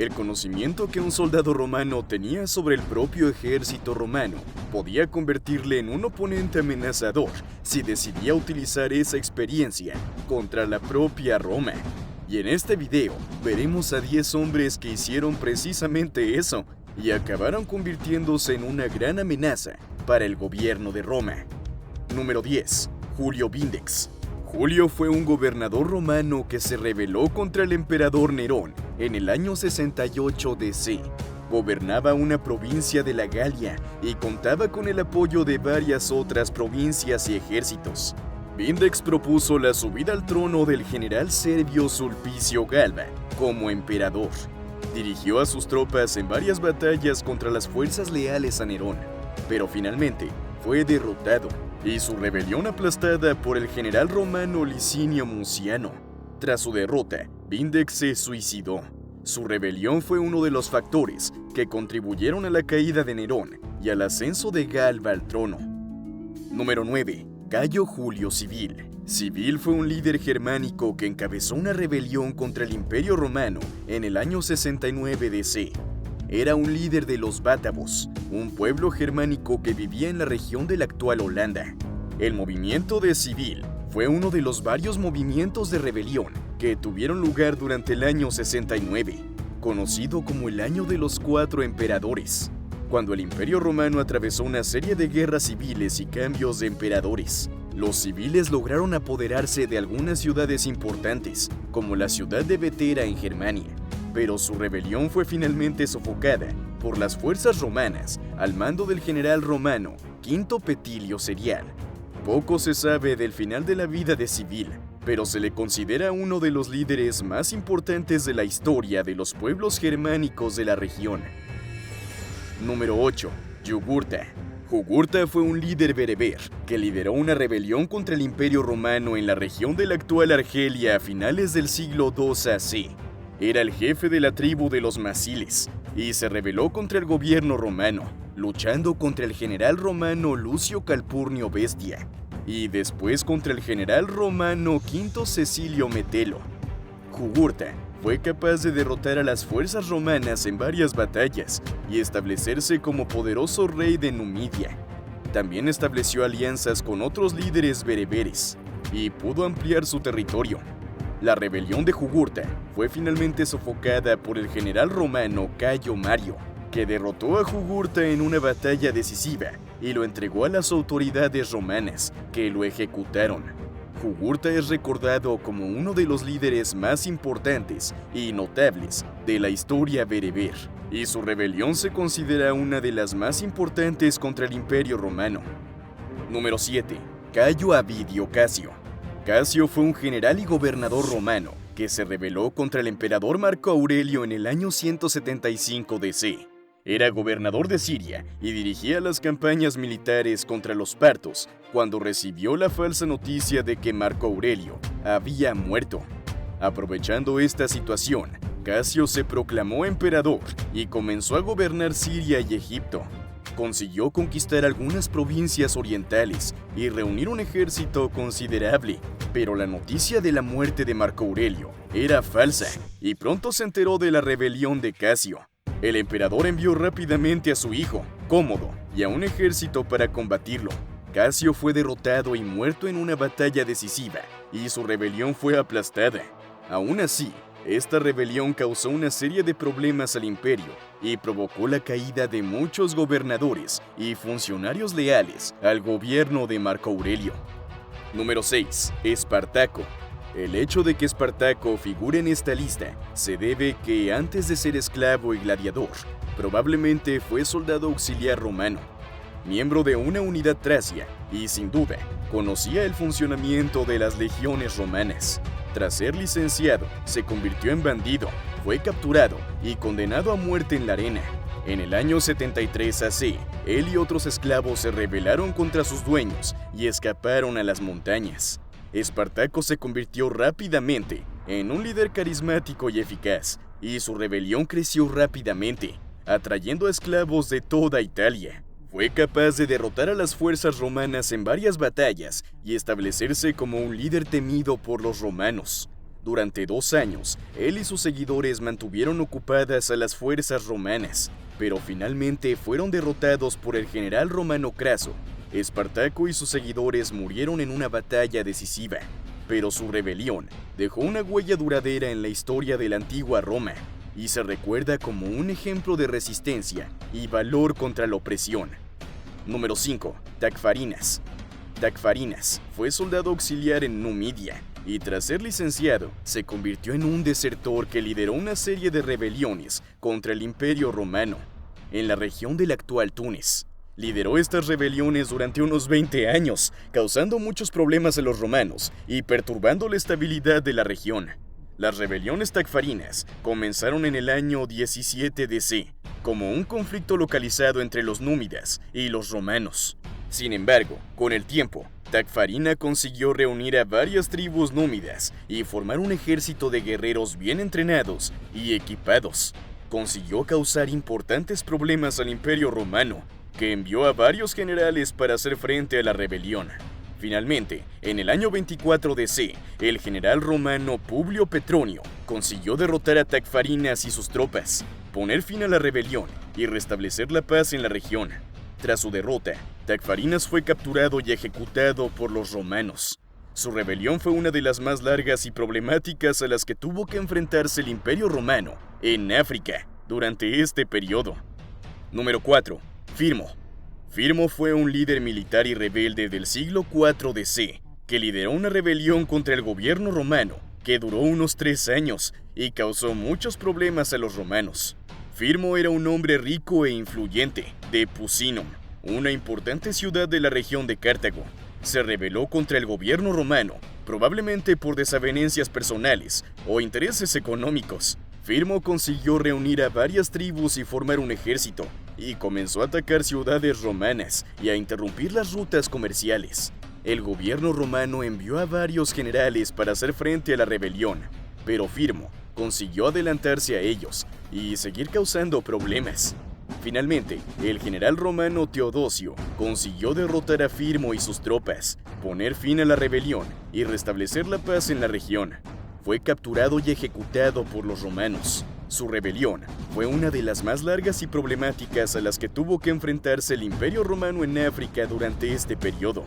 El conocimiento que un soldado romano tenía sobre el propio ejército romano podía convertirle en un oponente amenazador si decidía utilizar esa experiencia contra la propia Roma. Y en este video veremos a 10 hombres que hicieron precisamente eso y acabaron convirtiéndose en una gran amenaza para el gobierno de Roma. Número 10. Julio Vindex. Julio fue un gobernador romano que se rebeló contra el emperador Nerón en el año 68 DC. Gobernaba una provincia de la Galia y contaba con el apoyo de varias otras provincias y ejércitos. Vindex propuso la subida al trono del general Servio Sulpicio Galba como emperador. Dirigió a sus tropas en varias batallas contra las fuerzas leales a Nerón, pero finalmente fue derrotado y su rebelión aplastada por el general romano Licinio Muciano. Tras su derrota, Vindex se suicidó. Su rebelión fue uno de los factores que contribuyeron a la caída de Nerón y al ascenso de Galba al trono. Número 9. Cayo Julio Civil. Civil fue un líder germánico que encabezó una rebelión contra el Imperio Romano en el año 69 DC. Era un líder de los bátavos, un pueblo germánico que vivía en la región de la actual Holanda. El movimiento de Civil fue uno de los varios movimientos de rebelión que tuvieron lugar durante el año 69, conocido como el Año de los 4 Emperadores, cuando el Imperio Romano atravesó una serie de guerras civiles y cambios de emperadores. Los civiles lograron apoderarse de algunas ciudades importantes, como la ciudad de Vetera en Germania, pero su rebelión fue finalmente sofocada por las fuerzas romanas al mando del general romano Quinto Petilio Cerial. Poco se sabe del final de la vida de Civil, pero se le considera uno de los líderes más importantes de la historia de los pueblos germánicos de la región. Número 8. Jugurtha. Jugurtha fue un líder bereber que lideró una rebelión contra el Imperio Romano en la región de la actual Argelia a finales del siglo II AC. Era el jefe de la tribu de los Masiles y se rebeló contra el gobierno romano, luchando contra el general romano Lucio Calpurnio Bestia y después contra el general romano Quinto Cecilio Metelo. Jugurtha fue capaz de derrotar a las fuerzas romanas en varias batallas y establecerse como poderoso rey de Numidia. También estableció alianzas con otros líderes bereberes y pudo ampliar su territorio. La rebelión de Jugurtha fue finalmente sofocada por el general romano Cayo Mario, que derrotó a Jugurtha en una batalla decisiva y lo entregó a las autoridades romanas, que lo ejecutaron. Jugurtha es recordado como uno de los líderes más importantes y notables de la historia bereber, y su rebelión se considera una de las más importantes contra el Imperio Romano. Número 7. Cayo Avidio Casio. Casio fue un general y gobernador romano que se rebeló contra el emperador Marco Aurelio en el año 175 DC. Era gobernador de Siria y dirigía las campañas militares contra los partos cuando recibió la falsa noticia de que Marco Aurelio había muerto. Aprovechando esta situación, Casio se proclamó emperador y comenzó a gobernar Siria y Egipto. Consiguió conquistar algunas provincias orientales y reunir un ejército considerable, pero la noticia de la muerte de Marco Aurelio era falsa y pronto se enteró de la rebelión de Casio. El emperador envió rápidamente a su hijo, Cómodo, y a un ejército para combatirlo. Casio fue derrotado y muerto en una batalla decisiva, y su rebelión fue aplastada. Aún así, esta rebelión causó una serie de problemas al imperio y provocó la caída de muchos gobernadores y funcionarios leales al gobierno de Marco Aurelio. Número 6. Espartaco. El hecho de que Espartaco figure en esta lista se debe que antes de ser esclavo y gladiador, probablemente fue soldado auxiliar romano, miembro de una unidad tracia y, sin duda, conocía el funcionamiento de las legiones romanas. Tras ser licenciado, se convirtió en bandido, fue capturado y condenado a muerte en la arena. En el año 73 AC, él y otros esclavos se rebelaron contra sus dueños y escaparon a las montañas. Espartaco se convirtió rápidamente en un líder carismático y eficaz, y su rebelión creció rápidamente, atrayendo a esclavos de toda Italia. Fue capaz de derrotar a las fuerzas romanas en varias batallas y establecerse como un líder temido por los romanos. Durante 2 años, él y sus seguidores mantuvieron ocupadas a las fuerzas romanas, pero finalmente fueron derrotados por el general romano Craso. Espartaco y sus seguidores murieron en una batalla decisiva, pero su rebelión dejó una huella duradera en la historia de la antigua Roma y se recuerda como un ejemplo de resistencia y valor contra la opresión. Número 5. Tacfarinas. Tacfarinas fue soldado auxiliar en Numidia y tras ser licenciado se convirtió en un desertor que lideró una serie de rebeliones contra el Imperio Romano en la región del actual Túnez. Lideró estas rebeliones durante unos 20 años, causando muchos problemas a los romanos y perturbando la estabilidad de la región. Las rebeliones tacfarinas comenzaron en el año 17 DC, como un conflicto localizado entre los númidas y los romanos. Sin embargo, con el tiempo, Tacfarina consiguió reunir a varias tribus númidas y formar un ejército de guerreros bien entrenados y equipados. Consiguió causar importantes problemas al Imperio Romano, que envió a varios generales para hacer frente a la rebelión. Finalmente, en el año 24 DC, el general romano Publio Petronio consiguió derrotar a Tacfarinas y sus tropas, poner fin a la rebelión y restablecer la paz en la región. Tras su derrota, Tacfarinas fue capturado y ejecutado por los romanos. Su rebelión fue una de las más largas y problemáticas a las que tuvo que enfrentarse el Imperio Romano en África durante este periodo. Número 4. Firmo. Firmo fue un líder militar y rebelde del siglo IV DC, que lideró una rebelión contra el gobierno romano que duró unos 3 años y causó muchos problemas a los romanos. Firmo era un hombre rico e influyente de Pusinum, una importante ciudad de la región de Cartago. Se rebeló contra el gobierno romano, probablemente por desavenencias personales o intereses económicos. Firmo consiguió reunir a varias tribus y formar un ejército, y comenzó a atacar ciudades romanas y a interrumpir las rutas comerciales. El gobierno romano envió a varios generales para hacer frente a la rebelión, pero Firmo consiguió adelantarse a ellos y seguir causando problemas. Finalmente, el general romano Teodosio consiguió derrotar a Firmo y sus tropas, poner fin a la rebelión y restablecer la paz en la región. Fue capturado y ejecutado por los romanos. Su rebelión fue una de las más largas y problemáticas a las que tuvo que enfrentarse el Imperio Romano en África durante este periodo.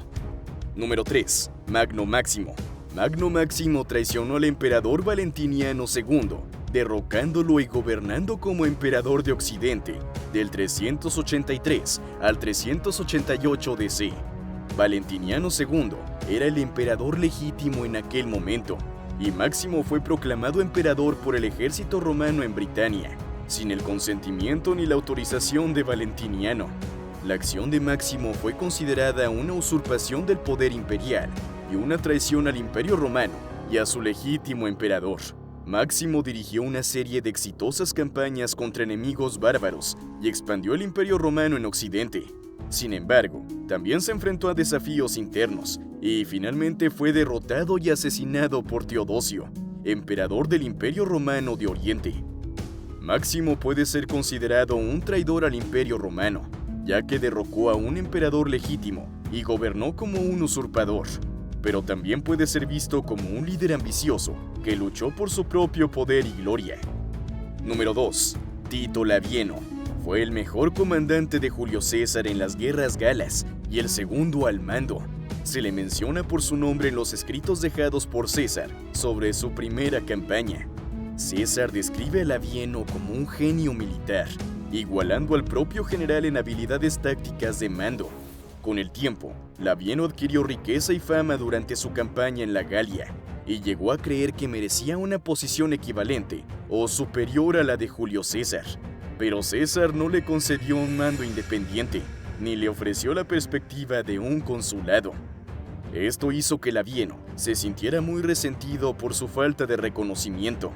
Número 3. Magno Máximo. Magno Máximo traicionó al emperador Valentiniano II, derrocándolo y gobernando como emperador de Occidente, del 383 al 388 DC. Valentiniano II era el emperador legítimo en aquel momento, y Máximo fue proclamado emperador por el ejército romano en Britania, sin el consentimiento ni la autorización de Valentiniano. La acción de Máximo fue considerada una usurpación del poder imperial y una traición al Imperio Romano y a su legítimo emperador. Máximo dirigió una serie de exitosas campañas contra enemigos bárbaros y expandió el Imperio Romano en Occidente. Sin embargo, también se enfrentó a desafíos internos y finalmente fue derrotado y asesinado por Teodosio, emperador del Imperio Romano de Oriente. Máximo puede ser considerado un traidor al Imperio Romano, ya que derrocó a un emperador legítimo y gobernó como un usurpador, pero también puede ser visto como un líder ambicioso que luchó por su propio poder y gloria. Número 2. Tito Labieno. Fue el mejor comandante de Julio César en las guerras galas y el segundo al mando. Se le menciona por su nombre en los escritos dejados por César sobre su primera campaña. César describe a Labieno como un genio militar, igualando al propio general en habilidades tácticas de mando. Con el tiempo, Labieno adquirió riqueza y fama durante su campaña en la Galia, y llegó a creer que merecía una posición equivalente o superior a la de Julio César. Pero César no le concedió un mando independiente, ni le ofreció la perspectiva de un consulado. Esto hizo que Labieno se sintiera muy resentido por su falta de reconocimiento.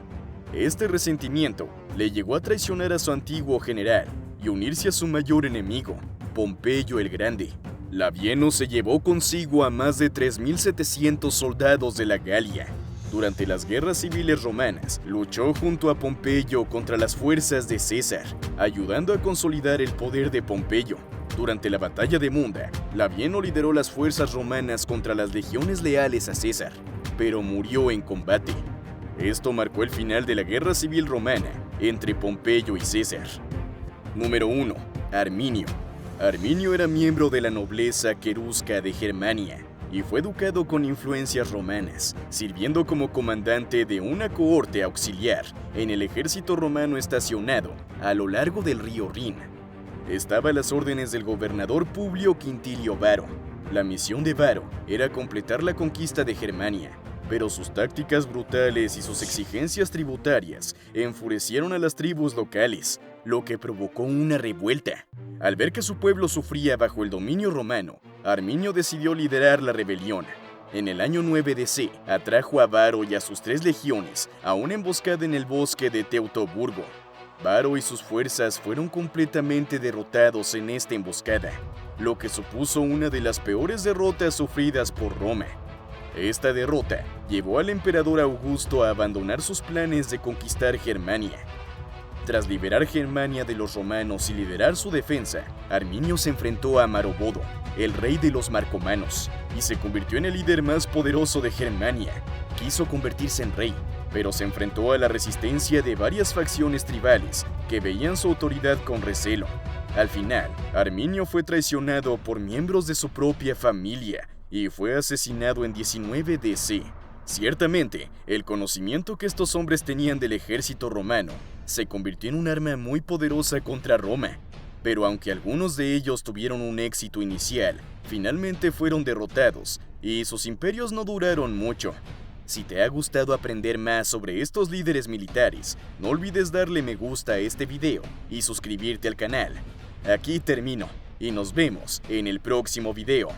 Este resentimiento le llevó a traicionar a su antiguo general y unirse a su mayor enemigo, Pompeyo el Grande. Labieno se llevó consigo a más de 3.700 soldados de la Galia. Durante las guerras civiles romanas, luchó junto a Pompeyo contra las fuerzas de César, ayudando a consolidar el poder de Pompeyo. Durante la batalla de Munda, Labieno lideró las fuerzas romanas contra las legiones leales a César, pero murió en combate. Esto marcó el final de la Guerra Civil Romana entre Pompeyo y César. Número 1. Arminio. Arminio era miembro de la nobleza querusca de Germania y fue educado con influencias romanas, sirviendo como comandante de una cohorte auxiliar en el ejército romano estacionado a lo largo del río Rin. Estaba a las órdenes del gobernador Publio Quintilio Varo. La misión de Varo era completar la conquista de Germania, pero sus tácticas brutales y sus exigencias tributarias enfurecieron a las tribus locales, lo que provocó una revuelta. Al ver que su pueblo sufría bajo el dominio romano, Arminio decidió liderar la rebelión. En el año 9 DC, atrajo a Varo y a sus 3 legiones a una emboscada en el bosque de Teutoburgo. Varo y sus fuerzas fueron completamente derrotados en esta emboscada, lo que supuso una de las peores derrotas sufridas por Roma. Esta derrota llevó al emperador Augusto a abandonar sus planes de conquistar Germania. Tras liberar Germania de los romanos y liderar su defensa, Arminio se enfrentó a Marobodo, el rey de los marcomanos, y se convirtió en el líder más poderoso de Germania. Quiso convertirse en rey, pero se enfrentó a la resistencia de varias facciones tribales que veían su autoridad con recelo. Al final, Arminio fue traicionado por miembros de su propia familia y fue asesinado en 19 DC. Ciertamente, el conocimiento que estos hombres tenían del ejército romano se convirtió en un arma muy poderosa contra Roma, pero aunque algunos de ellos tuvieron un éxito inicial, finalmente fueron derrotados y sus imperios no duraron mucho. Si te ha gustado aprender más sobre estos líderes militares, no olvides darle me gusta a este video y suscribirte al canal. Aquí termino y nos vemos en el próximo video.